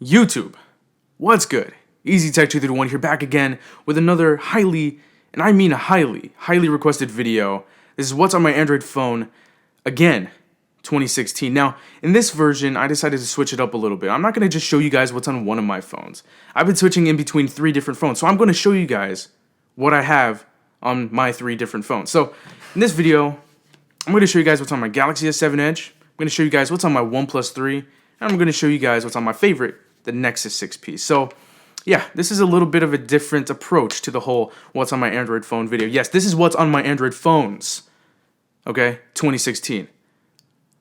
YouTube, what's good? Easy Tech 231 here, back again with another highly requested video. This is what's on my Android phone, again, 2016. Now, in this version, I decided to switch it up a little bit. I'm not going to just show you guys what's on one of my phones. I've been switching in between 3 different phones, so I'm going to show you guys what I have on my 3 different phones. So, in this video, I'm going to show you guys what's on my Galaxy S7 Edge. I'm going to show you guys what's on my OnePlus 3. And I'm going to show you guys what's on my favorite, the Nexus 6P. So, yeah, this is a little bit of a different approach to the whole what's on my Android phone video. Yes, this is what's on my Android phones. Okay, 2016.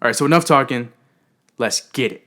All right, so enough talking. Let's get it.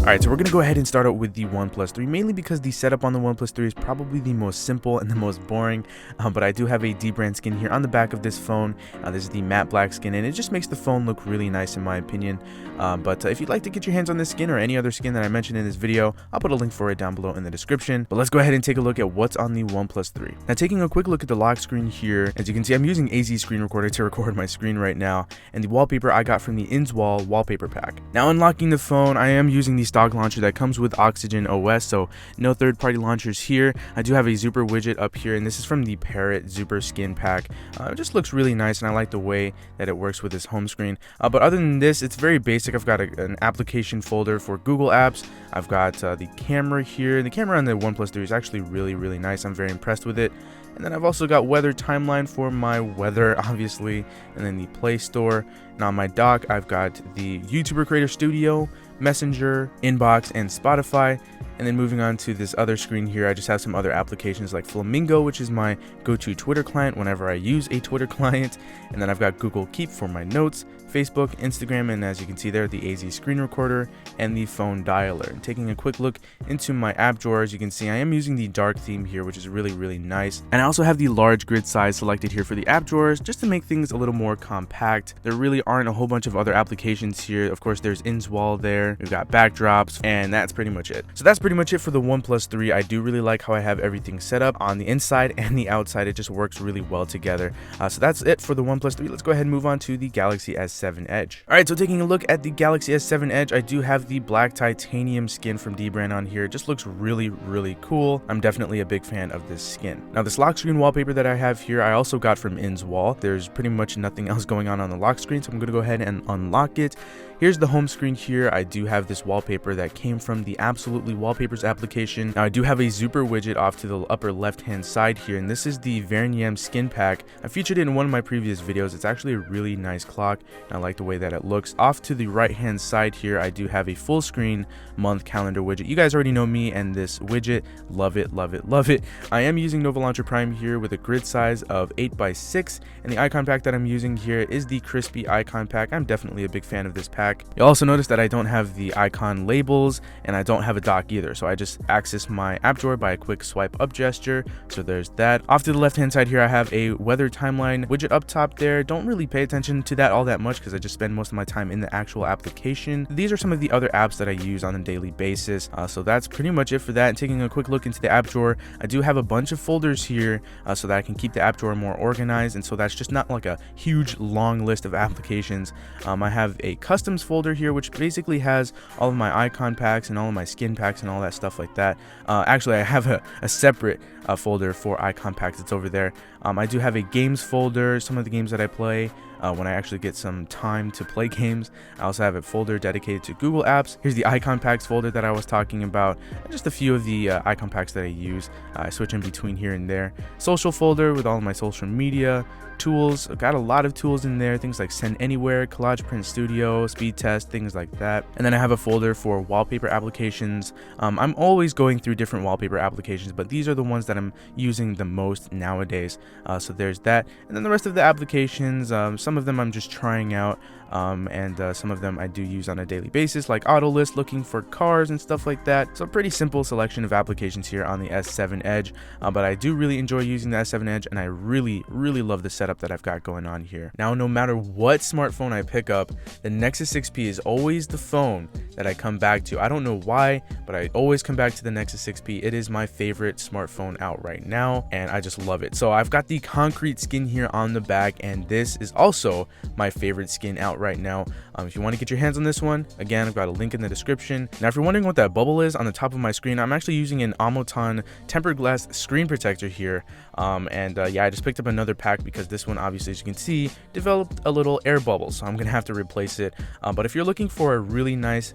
Alright, so we're going to go ahead and start out with the OnePlus 3, mainly because the setup on the OnePlus 3 is probably the most simple and the most boring, but I do have a D-brand skin here on the back of this phone. This is the matte black skin, and it just makes the phone look really nice in my opinion. But if you'd like to get your hands on this skin or any other skin that I mentioned in this video, I'll put a link for it down below in the description. But let's go ahead and take a look at what's on the OnePlus 3. Now, taking a quick look at the lock screen here, as you can see, I'm using AZ Screen Recorder to record my screen right now, and the wallpaper I got from the Inswall wallpaper pack. Now, unlocking the phone, I am using the stock launcher that comes with Oxygen OS, so no third-party launchers here. I do have a Zooper widget up here, and this is from the Parrot Zooper Skin pack. It just looks really nice, and I like the way that it works with this home screen. But other than this, it's very basic. I've got an application folder for Google Apps. I've got the camera here. The camera on the OnePlus 3 is actually really nice. I'm very impressed with it. And then I've also got weather timeline for my weather, obviously, and then the Play Store. And on my dock, I've got the YouTuber Creator Studio, Messenger, Inbox, and Spotify. And then moving on to this other screen here, I just have some other applications like Flamingo, which is my go-to Twitter client whenever I use a Twitter client. And then I've got Google Keep for my notes, Facebook, Instagram, and as you can see there, the AZ Screen Recorder and the phone dialer. And taking a quick look into my app drawer, as you can see, I am using the dark theme here, which is really nice. And I also have the large grid size selected here for the app drawers, just to make things a little more compact. There really aren't a whole bunch of other applications here. Of course, there's Inswall there. We've got backdrops, and that's pretty much it. So that's pretty much it for the OnePlus 3. I do really like how I have everything set up on the inside and the outside. It just works really well together. So that's it for the OnePlus 3. Let's go ahead and move on to the Galaxy S7 Edge. All right, so taking a look at the Galaxy S7 Edge, I do have the black titanium skin from D-brand on here. It just looks really cool. I'm definitely a big fan of this skin. Now, this lock screen wallpaper that I have here, I also got from Inswall. There's pretty much nothing else going on the lock screen, so I'm going to go ahead and unlock it. Here's the home screen here. I do have this wallpaper that came from the Absolutely Wallpapers application. Now, I do have a Zooper widget off to the upper left-hand side here, and this is the Vernier skin pack. I featured it in one of my previous videos. It's actually a really nice clock, and I like the way that it looks. Off to the right-hand side here, I do have a full screen month calendar widget. You guys already know me and this widget. Love it. I am using Nova Launcher Prime here with a grid size of 8x6, and the icon pack that I'm using here is the Crispy icon pack. I'm definitely a big fan of this pack. You'll also notice that I don't have the icon labels, and I don't have a dock either, so I just access my app drawer by a quick swipe up gesture. So there's that. Off to the left hand side here, I have a weather timeline widget up top there. Don't really pay attention to that all that much because I just spend most of my time in the actual application. These are some of the other apps that I use on a daily basis, so that's pretty much it for that. And taking a quick look into the app drawer, I do have a bunch of folders here so that I can keep the app drawer more organized, and so that's just not like a huge long list of applications. I have a customs folder here, which basically has all of my icon packs and all of my skin packs and all that stuff like that. Actually, I have a separate folder for icon packs. It's over there. I do have a games folder, some of the games that I play when I actually get some time to play games. I also have a folder dedicated to Google Apps. Here's the icon packs folder that I was talking about, and just a few of the icon packs that I use. I switch in between here and there. Social folder with all of my social media, tools. I've got a lot of tools in there, things like Send Anywhere, Collage Print Studio, Speed Test, things like that. And then I have a folder for wallpaper applications. I'm always going through different wallpaper applications, but these are the ones that I'm using the most nowadays. So there's that. And then the rest of the applications, some of them I'm just trying out, and some of them I do use on a daily basis, like Autolist, looking for cars and stuff like that. So a pretty simple selection of applications here on the S7 Edge, but I do really enjoy using the S7 Edge, and I really love the setup that I've got going on here. Now, no matter what smartphone I pick up, the Nexus 6P is always the phone that I come back to. I don't know why, but I always come back to the Nexus 6P. It is my favorite smartphone out right now, and I just love it. So I've got the concrete skin here on the back, and this is also also my favorite skin out right now. If you want to get your hands on this one, again, I've got a link in the description. Now, if you're wondering what that bubble is on the top of my screen, I'm actually using an Amoton tempered glass screen protector here. Yeah, I just picked up another pack because this one, obviously, as you can see, developed a little air bubble, so I'm gonna have to replace it. But if you're looking for a really nice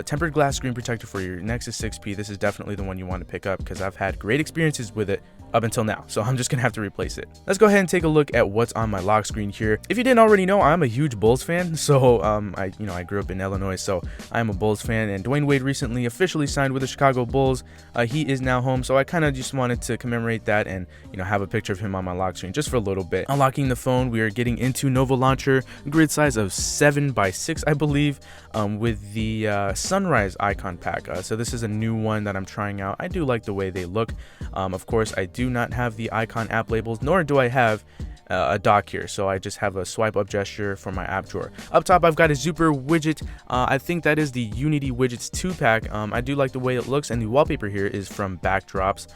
tempered glass screen protector for your Nexus 6P, this is definitely the one you want to pick up because I've had great experiences with it up until now, so I'm just gonna have to replace it. Let's go ahead and take a look at what's on my lock screen here. If you didn't already know, I'm a huge Bulls fan, so I grew up in Illinois, so I'm a Bulls fan, and Dwayne Wade recently officially signed with the Chicago Bulls. He is now home, so I kind of just wanted to commemorate that and have a picture of him on my lock screen just for a little bit. Unlocking the phone, we are getting into Nova Launcher, grid size of 7x6, I believe, with the Sunrise icon pack. So this is a new one that I'm trying out. I do like the way they look. Of course, I do not have the icon app labels, nor do I have a dock here, so I just have a swipe up gesture for my app drawer. Up top, I've got a Zooper widget. I think that is the Unity Widgets 2-pack. I do like the way it looks, and the wallpaper here is from Backdrops.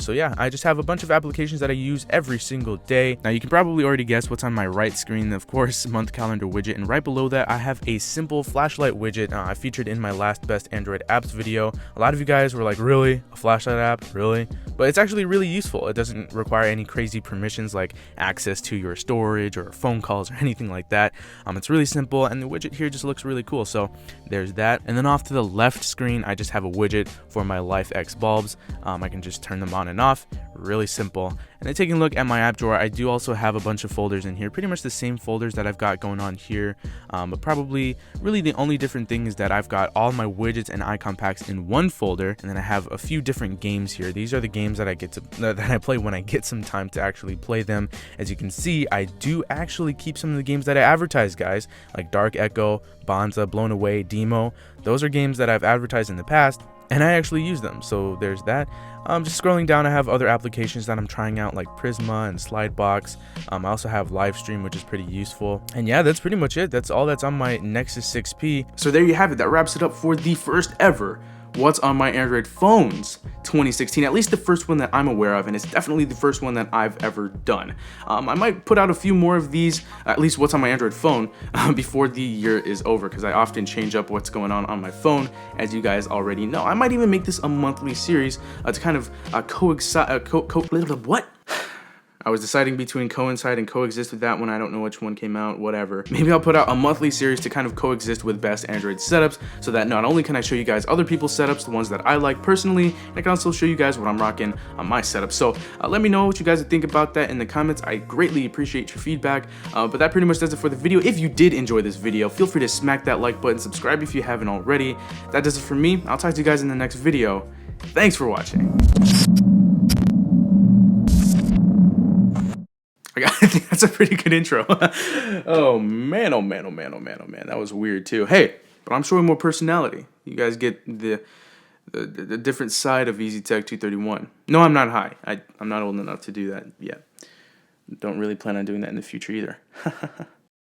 So yeah, I just have a bunch of applications that I use every single day. Now, you can probably already guess what's on my right screen. Of course, month calendar widget, and right below that, I have a simple flashlight widget I featured in my last best Android apps video. A lot of you guys were like, really? A flashlight app? Really? But it's actually really useful. It doesn't require any crazy permissions like access to your storage or phone calls or anything like that. It's really simple, and the widget here just looks really cool. So there's that. And then off to the left screen, I just have a widget for my Life X bulbs. I can just turn them on and off. Really simple. And then taking a look at my app drawer, I do also have a bunch of folders in here, pretty much the same folders that I've got going on here, but probably really the only different thing is that I've got all my widgets and icon packs in one folder, and then I have a few different games here. These are the games that I play when I get some time to actually play them. As you can see, I do actually keep some of the games that I advertise, guys, like Dark Echo, Bonza, Blown Away, Demo. Those are games that I've advertised in the past, and I actually use them, so there's that. Just scrolling down, I have other applications that I'm trying out like Prisma and Slidebox. I also have Livestream, which is pretty useful. And yeah, that's pretty much it. That's all that's on my Nexus 6P. So there you have it. That wraps it up for the first ever What's on My Android Phones 2016, at least the first one that I'm aware of, and it's definitely the first one that I've ever done. I might put out a few more of these, at least What's on My Android Phone, before the year is over, because I often change up what's going on my phone, as you guys already know. I might even make this a monthly series to kind of what? I was deciding between coincide and coexist with that one. I don't know which one came out, whatever. Maybe I'll put out a monthly series to kind of coexist with best Android setups, so that not only can I show you guys other people's setups, the ones that I like personally, I can also show you guys what I'm rocking on my setup. So let me know what you guys think about that in the comments. I greatly appreciate your feedback, but that pretty much does it for the video. If you did enjoy this video, feel free to smack that like button, subscribe if you haven't already. That does it for me. I'll talk to you guys in the next video. Thanks for watching. I think that's a pretty good intro. Oh man, oh man, oh man, oh man, oh man. That was weird too. Hey, but I'm showing more personality. You guys get the different side of EasyTech 231. No, I'm not high. I'm not old enough to do that yet. Don't really plan on doing that in the future either.